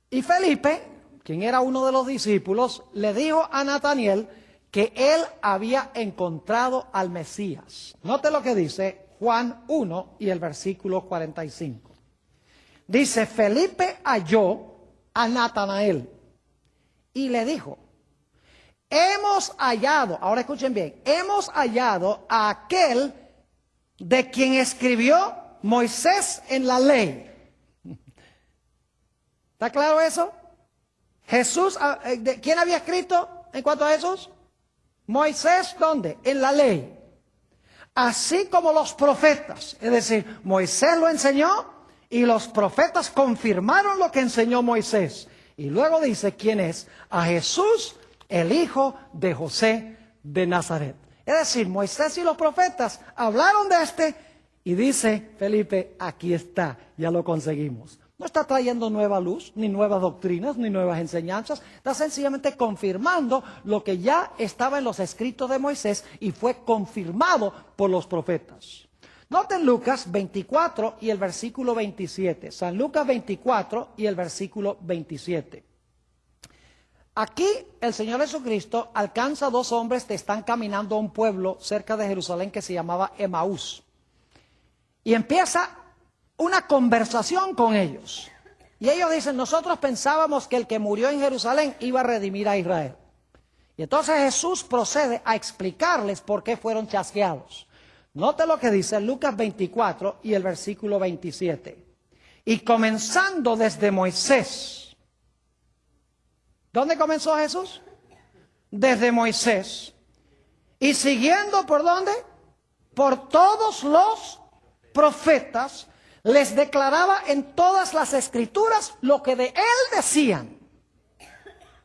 Y Felipe, quien era uno de los discípulos, le dijo a Natanael que él había encontrado al Mesías. Note lo que dice Juan 1 y el versículo 45. Dice, Felipe halló a Natanael y le dijo, hemos hallado, ahora escuchen bien, hemos hallado a aquel de quien escribió Moisés en la ley. ¿Está claro eso? Jesús, ¿quién había escrito en cuanto a Jesús? Moisés, ¿dónde? En la ley. Así como los profetas, es decir, Moisés lo enseñó y los profetas confirmaron lo que enseñó Moisés. Y luego dice, ¿quién es? A Jesús, el hijo de José de Nazaret. Es decir, Moisés y los profetas hablaron de este y dice Felipe, aquí está, ya lo conseguimos. No está trayendo nueva luz, ni nuevas doctrinas, ni nuevas enseñanzas. Está sencillamente confirmando lo que ya estaba en los escritos de Moisés y fue confirmado por los profetas. Noten Lucas 24 y el versículo 27. San Lucas 24 y el versículo 27. Aquí el Señor Jesucristo alcanza a dos hombres que están caminando a un pueblo cerca de Jerusalén que se llamaba Emaús. Y empieza una conversación con ellos. Y ellos dicen, nosotros pensábamos que el que murió en Jerusalén iba a redimir a Israel. Y entonces Jesús procede a explicarles por qué fueron chasqueados. Note lo que dice Lucas 24 y el versículo 27. Y comenzando desde Moisés. ¿Dónde comenzó Jesús? Desde Moisés. Y siguiendo por dónde? Por todos los profetas, les declaraba en todas las escrituras lo que de él decían.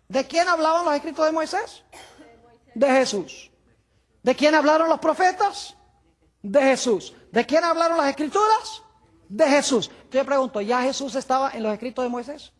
¿De quién hablaban los escritos de Moisés? De Jesús. ¿De quién hablaron los profetas? De Jesús. ¿De quién hablaron las escrituras? De Jesús. Yo pregunto, ¿ya Jesús estaba en los escritos de Moisés?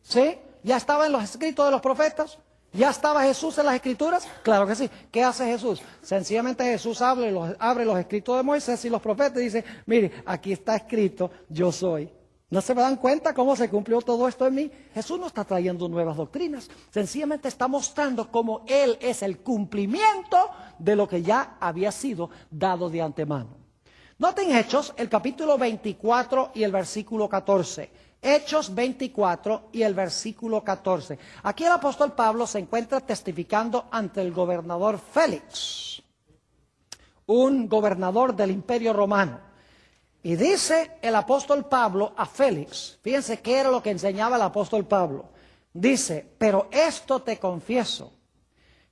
¿Sí? ¿Ya estaba en los escritos de los profetas? ¿Ya estaba Jesús en las escrituras? Claro que sí. ¿Qué hace Jesús? Sencillamente Jesús abre los escritos de Moisés y los profetas y dice, mire, aquí está escrito, yo soy. ¿No se dan cuenta cómo se cumplió todo esto en mí? Jesús no está trayendo nuevas doctrinas, sencillamente está mostrando cómo Él es el cumplimiento de lo que ya había sido dado de antemano. Noten Hechos, el capítulo 24 y el versículo 14. Hechos 24 y el versículo 14. Aquí el apóstol Pablo se encuentra testificando ante el gobernador Félix, un gobernador del Imperio Romano. Y dice el apóstol Pablo a Félix, fíjense qué era lo que enseñaba el apóstol Pablo. Dice, pero esto te confieso,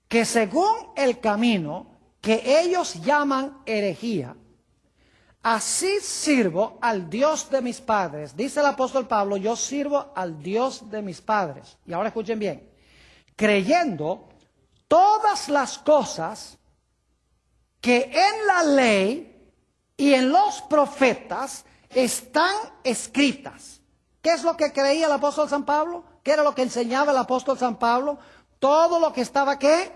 que según el camino que ellos llaman herejía, así sirvo al Dios de mis padres. Dice el apóstol Pablo, yo sirvo al Dios de mis padres. Y ahora escuchen bien, creyendo todas las cosas que en la ley y en los profetas están escritas. ¿Qué es lo que creía el apóstol San Pablo? ¿Qué era lo que enseñaba el apóstol San Pablo? Todo lo que estaba, ¿qué?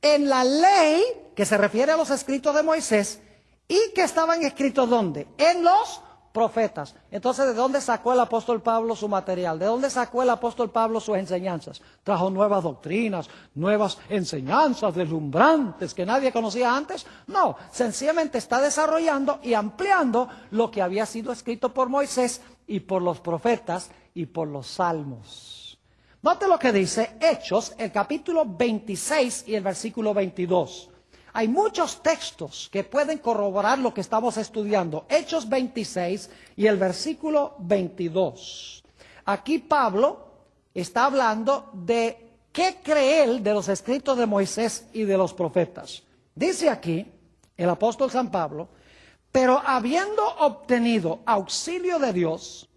En la ley, que se refiere a los escritos de Moisés, y que estaban escritos ¿dónde? En los profetas. Entonces, ¿de dónde sacó el apóstol Pablo su material? ¿De dónde sacó el apóstol Pablo sus enseñanzas? Trajo nuevas doctrinas, nuevas enseñanzas deslumbrantes que nadie conocía antes. No, sencillamente está desarrollando y ampliando lo que había sido escrito por Moisés y por los profetas y por los salmos. Note lo que dice Hechos, el capítulo 26 y el versículo 22. Hay muchos textos que pueden corroborar lo que estamos estudiando. Hechos 26 y el versículo 22. Aquí Pablo está hablando de qué cree él de los escritos de Moisés y de los profetas. Dice aquí el apóstol San Pablo, pero habiendo obtenido auxilio de Dios,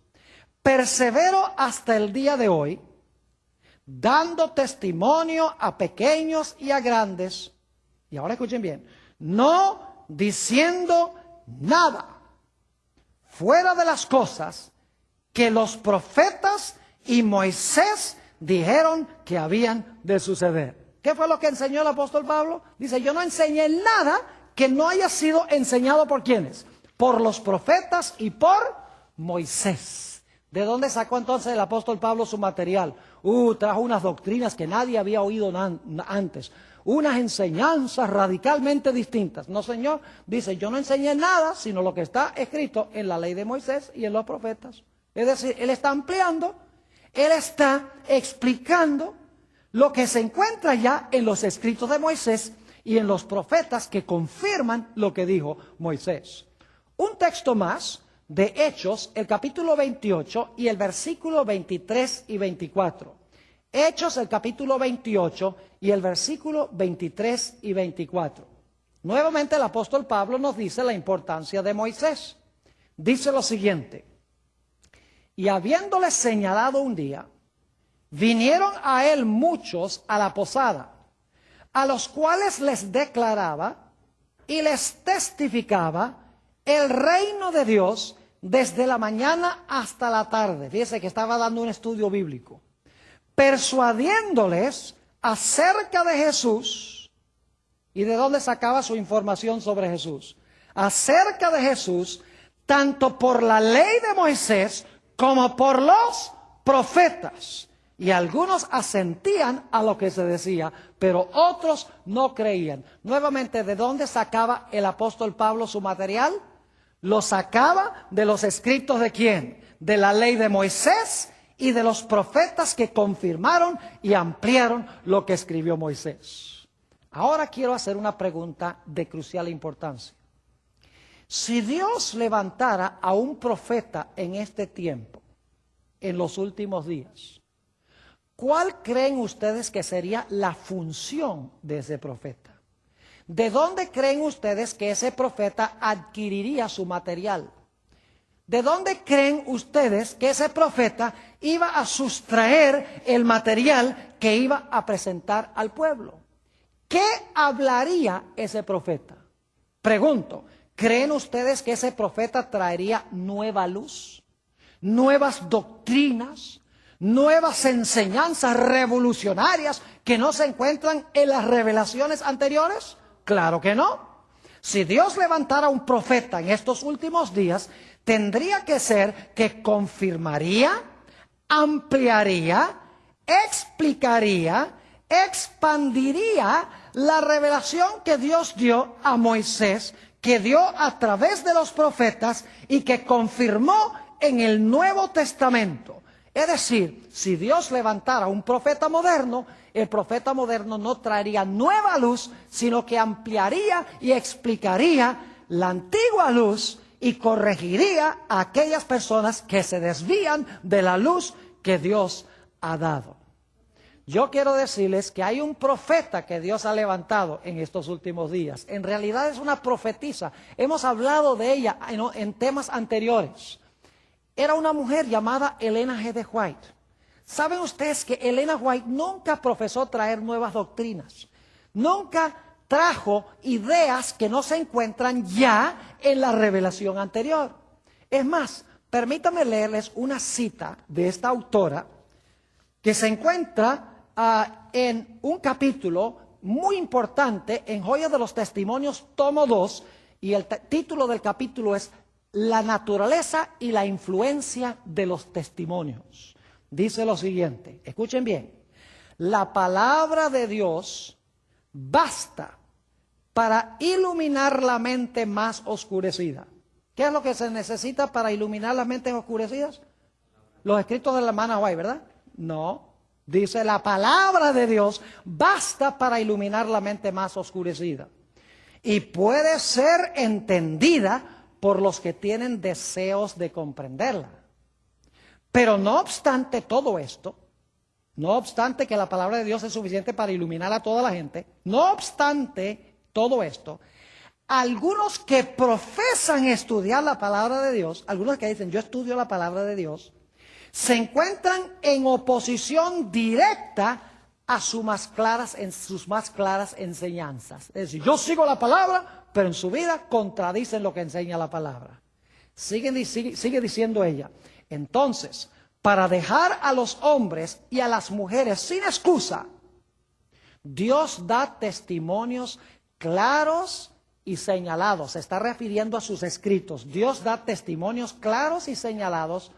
persevero hasta el día de hoy, dando testimonio a pequeños y a grandes. Y ahora escuchen bien, no diciendo nada fuera de las cosas que los profetas y Moisés dijeron que habían de suceder. ¿Qué fue lo que enseñó el apóstol Pablo? Dice, yo no enseñé nada que no haya sido enseñado por ¿quiénes? Por los profetas y por Moisés. ¿De dónde sacó entonces el apóstol Pablo su material? Trajo unas doctrinas que nadie había oído antes. Unas enseñanzas radicalmente distintas. No, Señor, dice, yo no enseñé nada, sino lo que está escrito en la ley de Moisés y en los profetas. Es decir, Él está ampliando, Él está explicando lo que se encuentra ya en los escritos de Moisés y en los profetas que confirman lo que dijo Moisés. Un texto más de Hechos, el capítulo 28 y el versículo 23 y 24. Hechos, el capítulo 28 y el versículo 23 y 24. Nuevamente el apóstol Pablo nos dice la importancia de Moisés. Dice lo siguiente, y habiéndole señalado un día, vinieron a él muchos a la posada, a los cuales les declaraba y les testificaba el reino de Dios desde la mañana hasta la tarde. Fíjese que estaba dando un estudio bíblico. Persuadiéndoles acerca de Jesús. ¿Y de dónde sacaba su información sobre Jesús? Acerca de Jesús, tanto por la ley de Moisés como por los profetas. Y algunos asentían a lo que se decía, pero otros no creían. Nuevamente, ¿de dónde sacaba el apóstol Pablo su material? Lo sacaba de los escritos ¿de quién? De la ley de Moisés y de los profetas que confirmaron y ampliaron lo que escribió Moisés. Ahora quiero hacer una pregunta de crucial importancia. Si Dios levantara a un profeta en este tiempo, en los últimos días, ¿cuál creen ustedes que sería la función de ese profeta? ¿De dónde creen ustedes que ese profeta adquiriría su material? ¿De dónde creen ustedes que ese profeta iba a sustraer el material que iba a presentar al pueblo? ¿Qué hablaría ese profeta? Pregunto, ¿creen ustedes que ese profeta traería nueva luz, nuevas doctrinas, nuevas enseñanzas revolucionarias que no se encuentran en las revelaciones anteriores? Claro que no. Si Dios levantara un profeta en estos últimos días, tendría que ser que confirmaría, ampliaría, explicaría, expandiría la revelación que Dios dio a Moisés, que dio a través de los profetas y que confirmó en el Nuevo Testamento. Es decir, si Dios levantara un profeta moderno, el profeta moderno no traería nueva luz, sino que ampliaría y explicaría la antigua luz y corregiría a aquellas personas que se desvían de la luz que Dios ha dado. Yo quiero decirles que hay un profeta que Dios ha levantado en estos últimos días. En realidad es una profetisa. Hemos hablado de ella en temas anteriores. Era una mujer llamada Elena G. de White. ¿Saben ustedes que Elena White nunca profesó traer nuevas doctrinas? Nunca trajo ideas que no se encuentran ya en la revelación anterior. Es más, permítanme leerles una cita de esta autora que se encuentra en un capítulo muy importante en Joyas de los Testimonios, tomo 2, y el título del capítulo es La naturaleza y la influencia de los testimonios. Dice lo siguiente, escuchen bien: la palabra de Dios basta para iluminar la mente más oscurecida. ¿Qué es lo que se necesita para iluminar las mentes oscurecidas? Los escritos de la hermana White, ¿verdad? No. Dice, la palabra de Dios basta para iluminar la mente más oscurecida. Y puede ser entendida por los que tienen deseos de comprenderla. Pero no obstante todo esto, no obstante que la palabra de Dios es suficiente para iluminar a toda la gente, no obstante todo esto, algunos que profesan estudiar la palabra de Dios, algunos que dicen yo estudio la palabra de Dios, se encuentran en oposición directa a sus más claras enseñanzas. Es decir, yo sigo la palabra, pero en su vida contradicen lo que enseña la palabra. Sigue diciendo ella. Entonces, para dejar a los hombres y a las mujeres sin excusa, Dios da testimonios claros y señalados. Se está refiriendo a sus escritos. Dios da testimonios claros y señalados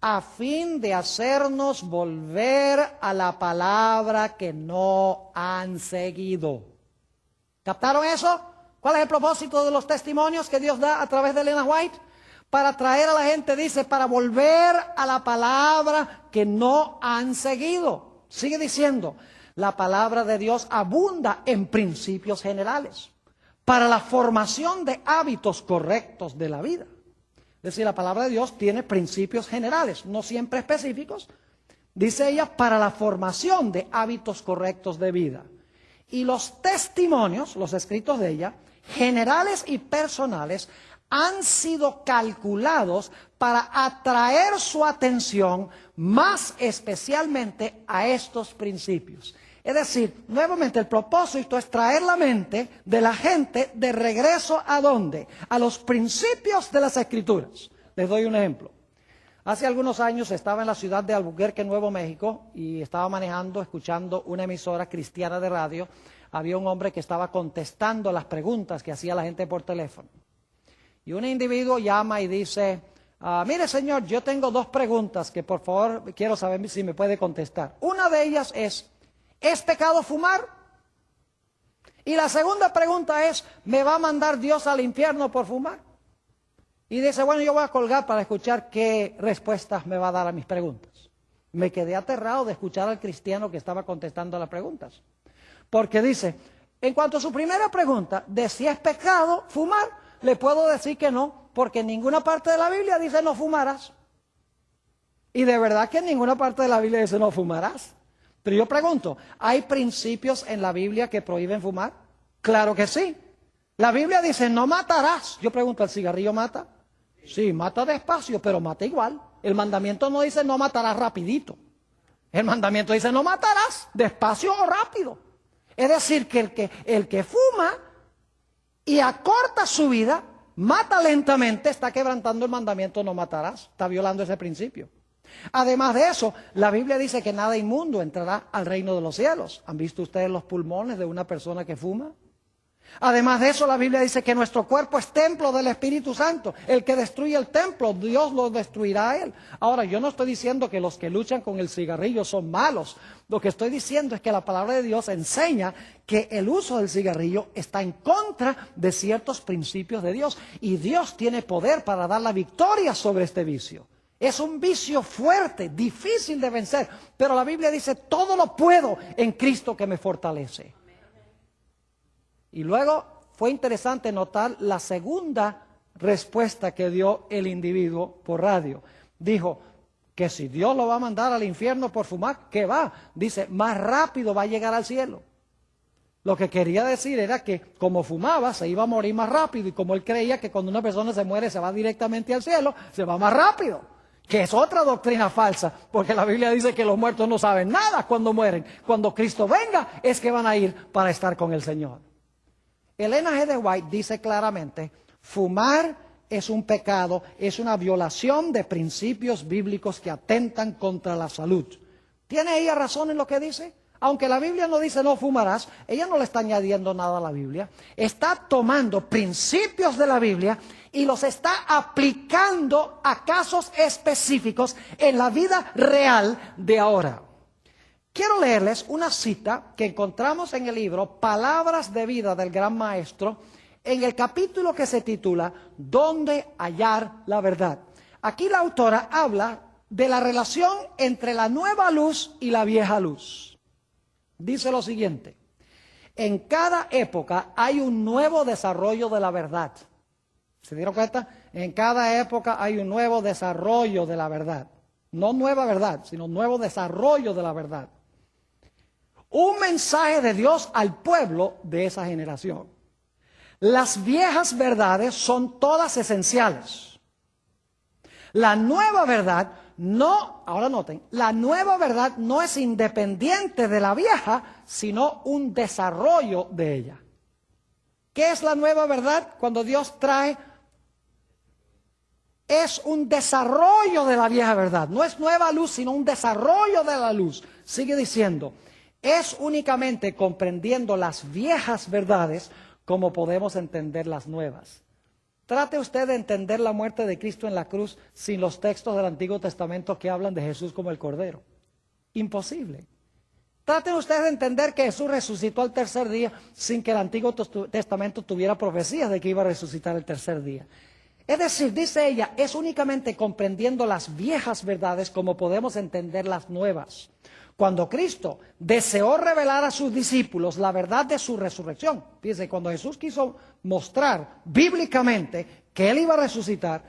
a fin de hacernos volver a la palabra que no han seguido. ¿Captaron eso? ¿Cuál es el propósito de los testimonios que Dios da a través de Elena White? Para traer a la gente, dice, para volver a la palabra que no han seguido. Sigue diciendo, la palabra de Dios abunda en principios generales para la formación de hábitos correctos de la vida. Es decir, la palabra de Dios tiene principios generales, no siempre específicos. Dice ella, para la formación de hábitos correctos de vida. Y los testimonios, los escritos de ella, generales y personales, han sido calculados para atraer su atención más especialmente a estos principios. Es decir, nuevamente el propósito es traer la mente de la gente de regreso ¿a dónde? A los principios de las Escrituras. Les doy un ejemplo. Hace algunos años estaba en la ciudad de Albuquerque, Nuevo México, y estaba manejando, escuchando una emisora cristiana de radio. Había un hombre que estaba contestando las preguntas que hacía la gente por teléfono. Y un individuo llama y dice, mire señor, yo tengo dos preguntas que por favor quiero saber si me puede contestar. Una de ellas ¿es pecado fumar? Y la segunda pregunta es, ¿me va a mandar Dios al infierno por fumar? Y dice, bueno, yo voy a colgar para escuchar qué respuestas me va a dar a mis preguntas. Me quedé aterrado de escuchar al cristiano que estaba contestando las preguntas. Porque dice, en cuanto a su primera pregunta, de si es pecado fumar, le puedo decir que no, porque en ninguna parte de la Biblia dice no fumarás. Y de verdad que en ninguna parte de la Biblia dice no fumarás. Pero yo pregunto, ¿hay principios en la Biblia que prohíben fumar? Claro que sí. La Biblia dice no matarás. Yo pregunto, ¿el cigarrillo mata? Sí, mata despacio, pero mata igual. El mandamiento no dice no matarás rapidito. El mandamiento dice no matarás despacio o rápido. Es decir, que el que fuma y acorta su vida, mata lentamente, está quebrantando el mandamiento no matarás. Está violando ese principio. Además de eso, la Biblia dice que nada inmundo entrará al reino de los cielos. ¿Han visto ustedes los pulmones de una persona que fuma? Además de eso, la Biblia dice que nuestro cuerpo es templo del Espíritu Santo. El que destruye el templo, Dios lo destruirá a él. Ahora, yo no estoy diciendo que los que luchan con el cigarrillo son malos. Lo que estoy diciendo es que la palabra de Dios enseña que el uso del cigarrillo está en contra de ciertos principios de Dios. Y Dios tiene poder para dar la victoria sobre este vicio. Es un vicio fuerte, difícil de vencer, pero la Biblia dice, todo lo puedo en Cristo que me fortalece. Y luego fue interesante notar la segunda respuesta que dio el individuo por radio. Dijo que si Dios lo va a mandar al infierno por fumar, ¿qué va? Dice, más rápido va a llegar al cielo. Lo que quería decir era que como fumaba se iba a morir más rápido, y como él creía que cuando una persona se muere se va directamente al cielo, se va más rápido. Que es otra doctrina falsa, porque la Biblia dice que los muertos no saben nada cuando mueren. Cuando Cristo venga es que van a ir para estar con el Señor. Elena G. de White dice claramente, fumar es un pecado, es una violación de principios bíblicos que atentan contra la salud. ¿Tiene ella razón en lo que dice? Aunque la Biblia no dice no fumarás, ella no le está añadiendo nada a la Biblia. Está tomando principios de la Biblia y los está aplicando a casos específicos en la vida real de ahora. Quiero leerles una cita que encontramos en el libro Palabras de Vida del Gran Maestro, en el capítulo que se titula ¿Dónde hallar la verdad? Aquí la autora habla de la relación entre la nueva luz y la vieja luz. Dice lo siguiente, en cada época hay un nuevo desarrollo de la verdad. ¿Se dieron cuenta? En cada época hay un nuevo desarrollo de la verdad. No nueva verdad, sino nuevo desarrollo de la verdad. Un mensaje de Dios al pueblo de esa generación. Las viejas verdades son todas esenciales. La nueva verdad no, ahora noten, la nueva verdad no es independiente de la vieja, sino un desarrollo de ella. ¿Qué es la nueva verdad? Cuando Dios trae, es un desarrollo de la vieja verdad. No es nueva luz, sino un desarrollo de la luz. Sigue diciendo, es únicamente comprendiendo las viejas verdades como podemos entender las nuevas. Trate usted de entender la muerte de Cristo en la cruz sin los textos del Antiguo Testamento que hablan de Jesús como el Cordero. Imposible. Trate usted de entender que Jesús resucitó al tercer día sin que el Antiguo Testamento tuviera profecías de que iba a resucitar el tercer día. Es decir, dice ella, es únicamente comprendiendo las viejas verdades como podemos entender las nuevas. Cuando Cristo deseó revelar a sus discípulos la verdad de su resurrección, fíjense, cuando Jesús quiso mostrar bíblicamente que Él iba a resucitar,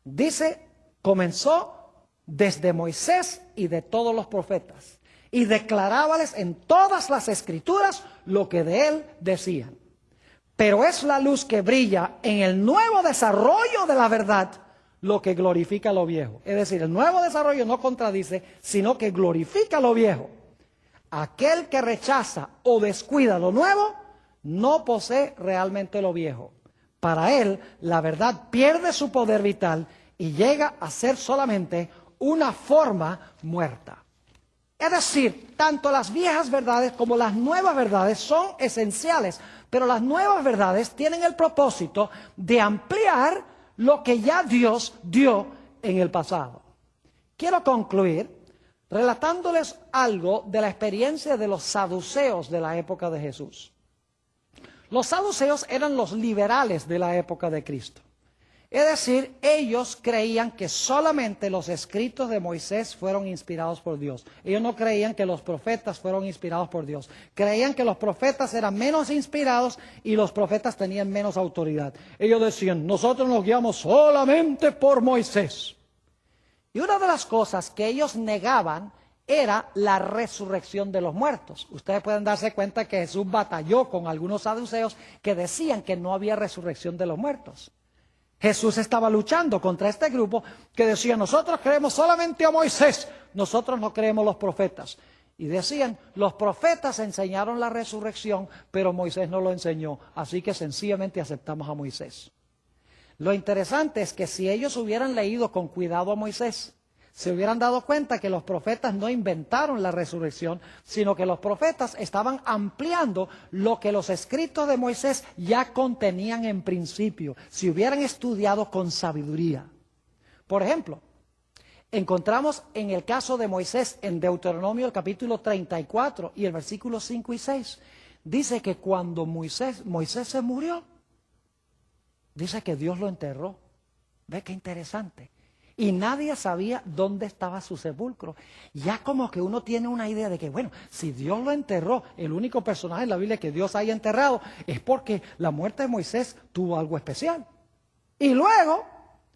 dice, comenzó desde Moisés y de todos los profetas, y declarábales en todas las escrituras lo que de Él decían. Pero es la luz que brilla en el nuevo desarrollo de la verdad lo que glorifica lo viejo. Es decir, el nuevo desarrollo no contradice, sino que glorifica lo viejo. Aquel que rechaza o descuida lo nuevo, no posee realmente lo viejo. Para él, la verdad pierde su poder vital y llega a ser solamente una forma muerta. Es decir, tanto las viejas verdades como las nuevas verdades son esenciales, pero las nuevas verdades tienen el propósito de ampliar lo que ya Dios dio en el pasado. Quiero concluir relatándoles algo de la experiencia de los saduceos de la época de Jesús. Los saduceos eran los liberales de la época de Cristo. Es decir, ellos creían que solamente los escritos de Moisés fueron inspirados por Dios. Ellos no creían que los profetas fueron inspirados por Dios. Creían que los profetas eran menos inspirados y los profetas tenían menos autoridad. Ellos decían, nosotros nos guiamos solamente por Moisés. Y una de las cosas que ellos negaban era la resurrección de los muertos. Ustedes pueden darse cuenta que Jesús batalló con algunos saduceos que decían que no había resurrección de los muertos. Jesús estaba luchando contra este grupo que decía, nosotros creemos solamente a Moisés, nosotros no creemos los profetas. Y decían, los profetas enseñaron la resurrección, pero Moisés no lo enseñó, así que sencillamente aceptamos a Moisés. Lo interesante es que si ellos hubieran leído con cuidado a Moisés, se hubieran dado cuenta que los profetas no inventaron la resurrección, sino que los profetas estaban ampliando lo que los escritos de Moisés ya contenían en principio, si hubieran estudiado con sabiduría. Por ejemplo, encontramos en el caso de Moisés en Deuteronomio el capítulo 34 y el versículo 5 y 6, dice que cuando Moisés se murió, dice que Dios lo enterró. ¿Ve qué interesante? y nadie sabía dónde estaba su sepulcro. Ya como que uno tiene una idea de que, bueno, si Dios lo enterró, el único personaje en la Biblia que Dios haya enterrado, es porque la muerte de Moisés tuvo algo especial. Y luego,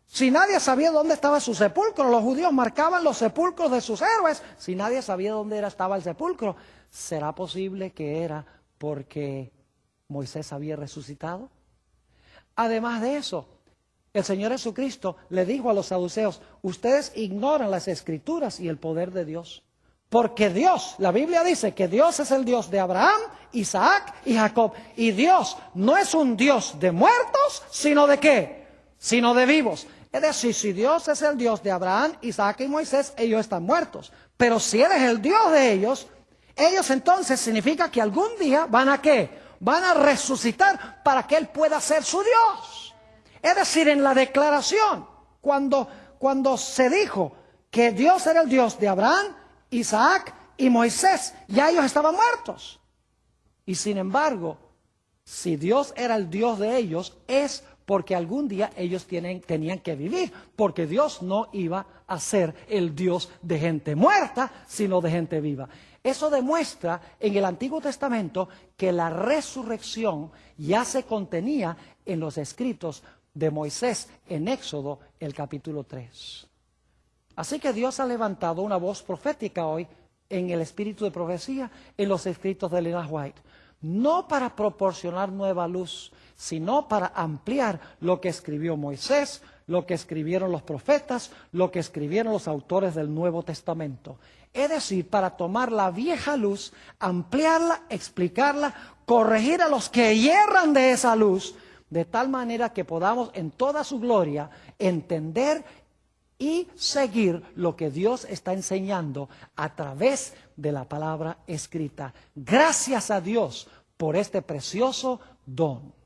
si nadie sabía dónde estaba su sepulcro, los judíos marcaban los sepulcros de sus héroes, si nadie sabía dónde estaba el sepulcro, ¿será posible que era porque Moisés había resucitado? Además de eso, el Señor Jesucristo le dijo a los saduceos, ustedes ignoran las Escrituras y el poder de Dios. Porque Dios, la Biblia dice que Dios es el Dios de Abraham, Isaac y Jacob. Y Dios no es un Dios de muertos, sino ¿de qué? Sino de vivos. Es decir, si Dios es el Dios de Abraham, Isaac y Moisés, ellos están muertos. Pero si Él es el Dios de ellos entonces significa que algún día van a ¿qué? Van a resucitar para que Él pueda ser su Dios. Es decir, en la declaración, cuando se dijo que Dios era el Dios de Abraham, Isaac y Moisés, ya ellos estaban muertos. Y sin embargo, si Dios era el Dios de ellos, es porque algún día ellos tenían que vivir, porque Dios no iba a ser el Dios de gente muerta, sino de gente viva. Eso demuestra en el Antiguo Testamento que la resurrección ya se contenía en los escritos de Moisés en Éxodo, el capítulo 3. Así que Dios ha levantado una voz profética hoy en el espíritu de profecía en los escritos de Ellen White. No para proporcionar nueva luz, sino para ampliar lo que escribió Moisés, lo que escribieron los profetas, lo que escribieron los autores del Nuevo Testamento. Es decir, para tomar la vieja luz, ampliarla, explicarla, corregir a los que hierran de esa luz, de tal manera que podamos en toda su gloria entender y seguir lo que Dios está enseñando a través de la palabra escrita. Gracias a Dios por este precioso don.